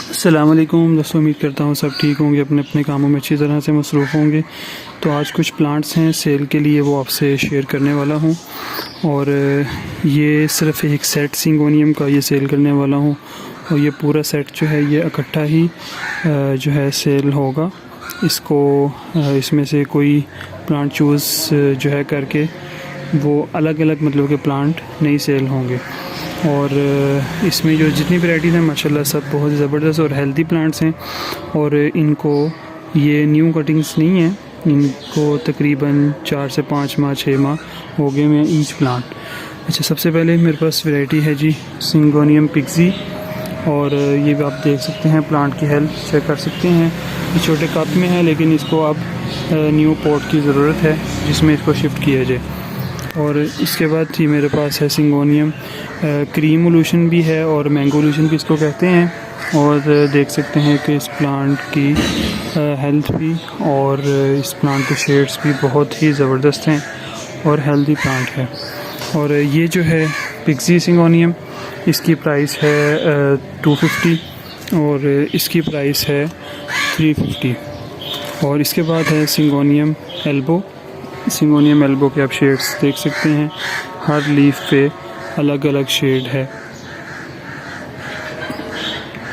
अस्सलाम वालेकुम दोस्तों, उम्मीद करता हूँ सब ठीक होंगे, अपने अपने कामों में अच्छी तरह से मसरूफ़ होंगे। तो आज कुछ प्लांट्स हैं सेल के लिए, वो आपसे शेयर करने वाला हूँ। और ये सिर्फ़ एक सेट सिंगोनियम का ये सेल करने वाला हूँ, और ये पूरा सेट जो है ये इकट्ठा ही जो है सेल होगा। इसको इसमें से कोई प्लांट चूज़ जो है करके वो अलग अलग मतलब के प्लांट नहीं सेल होंगे। और इसमें जो जितनी वैराइटीज़ हैं माशाल्लाह सब बहुत ज़बरदस्त और हेल्दी प्लांट्स हैं। और इनको ये न्यू कटिंग्स नहीं हैं, इनको तकरीबन 4 से 5 माह 6 माह हो गए हैं ईच प्लांट। अच्छा, सबसे पहले मेरे पास वैरायटी है जी सिंगोनियम पिक्सी, और ये भी आप देख सकते हैं, प्लांट की हेल्थ चेक कर सकते हैं। ये छोटे कप में है, लेकिन इसको अब न्यू पॉट की ज़रूरत है जिसमें इसको शिफ्ट किया जाए। और इसके बाद ही मेरे पास है सिंगोनियम क्रीम ओल्यूशन भी है, और मैंगो ओल्यूशन भी इसको कहते हैं। और देख सकते हैं कि इस प्लांट की हेल्थ भी और इस प्लांट के शेड्स भी बहुत ही ज़बरदस्त हैं और हेल्दी प्लांट है। और ये जो है पिक्सी सिंगोनियम, इसकी प्राइस है 250 और इसकी प्राइस है 350। और इसके बाद है सिंगोनियम एल्बो। सिंगोनियम एल्बो के आप शेड्स देख सकते हैं, हर लीफ पे अलग अलग शेड है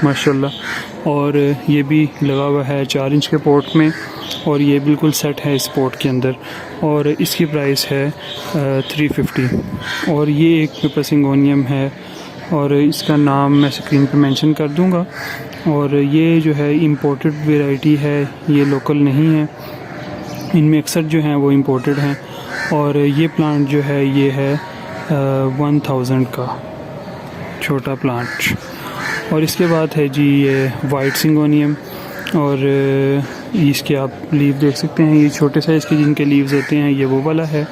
माशाल्लाह। और ये भी लगा हुआ है 4 इंच के पॉट में, और ये बिल्कुल सेट है इस पॉट के अंदर, और इसकी प्राइस है 350। और ये एक पेपर सिंगोनियम है, और इसका नाम मैं स्क्रीन पे मेंशन कर दूंगा। और ये जो है इंपोर्टेड वैरायटी है, ये लोकल नहीं है, इनमें अक्सर जो हैं वो इंपोर्टेड हैं। और ये प्लांट जो है ये है 1000 का छोटा प्लांट। और इसके बाद है जी ये वाइट सिंगोनियम, और इसके आप लीव देख सकते हैं, ये छोटे साइज़ के जिनके लीव्स होते हैं, ये वो वाला है।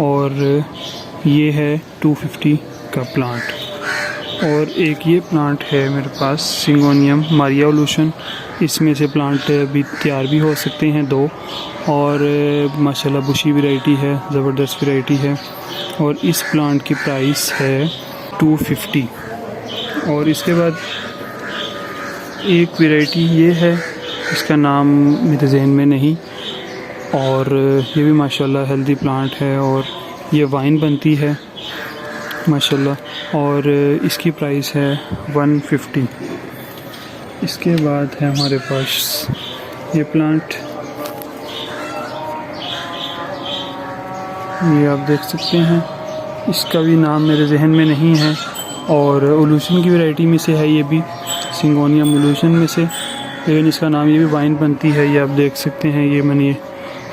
और ये है 250 का प्लांट। और एक ये प्लांट है मेरे पास सिंगोनियम मारिया ओल्यूशन, इसमें से प्लांट भी तैयार भी हो सकते हैं 2, और माशाल्लाह बुशी वैरायटी है, ज़बरदस्त वैरायटी है। और इस प्लांट की प्राइस है 250। और इसके बाद एक वैरायटी ये है, इसका नाम मेरे जहन में नहीं, और ये भी माशाल्लाह हेल्दी प्लांट है, और ये वाइन बनती है माशाल्लाह, और इसकी प्राइस है 150। इसके बाद है हमारे पास ये प्लांट, ये आप देख सकते हैं, इसका भी नाम मेरे जहन में नहीं है, और ओल्यूशन की वैरायटी में से है ये भी, सिंगोनियम ओल्यूशन में से, लेकिन इसका नाम ये भी वाइन बनती है। ये आप देख सकते हैं, ये मैंने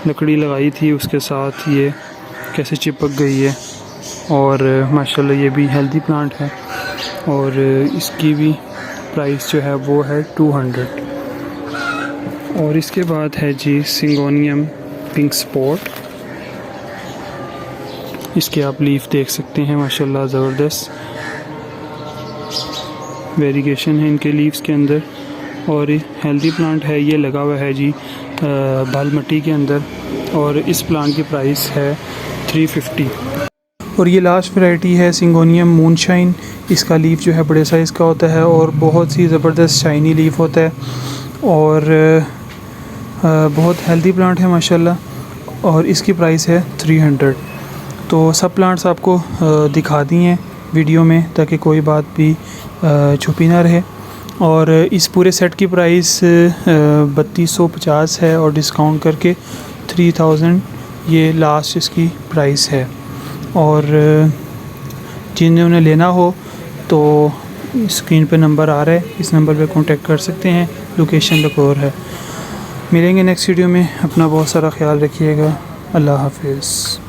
लकड़ी लगाई थी उसके साथ ये कैसे चिपक गई है। और माशाल्लाह ये भी हेल्दी प्लांट है, और इसकी भी प्राइस जो है वो है 200। और इसके बाद है जी सिंगोनियम पिंक स्पॉट, इसके आप लीफ देख सकते हैं, माशाल्लाह ज़बरदस्त वेरिएशन है इनके लीव्स के अंदर, और हेल्दी प्लांट है। ये लगा हुआ है जी बाल मिट्टी के अंदर, और इस प्लांट की प्राइस है 350। और ये लास्ट वैरायटी है सिंगोनियम मूनशाइन, इसका लीफ जो है बड़े साइज़ का होता है, और बहुत ही ज़बरदस्त शाइनी लीफ होता है, और बहुत हेल्दी प्लांट है माशाल्लाह, और इसकी प्राइस है 300। तो सब प्लांट्स आपको दिखा दी हैं वीडियो में, ताकि कोई बात भी छुपी ना रहे। और इस पूरे सेट की प्राइस 3250 है, और डिस्काउंट करके 3000 ये लास्ट इसकी प्राइस है। और जिन्हें उन्हें लेना हो तो स्क्रीन पे नंबर आ रहा है, इस नंबर पे कांटेक्ट कर सकते हैं, लोकेशन लखोर है। मिलेंगे नेक्स्ट वीडियो में, अपना बहुत सारा ख्याल रखिएगा। अल्लाह हाफिज़।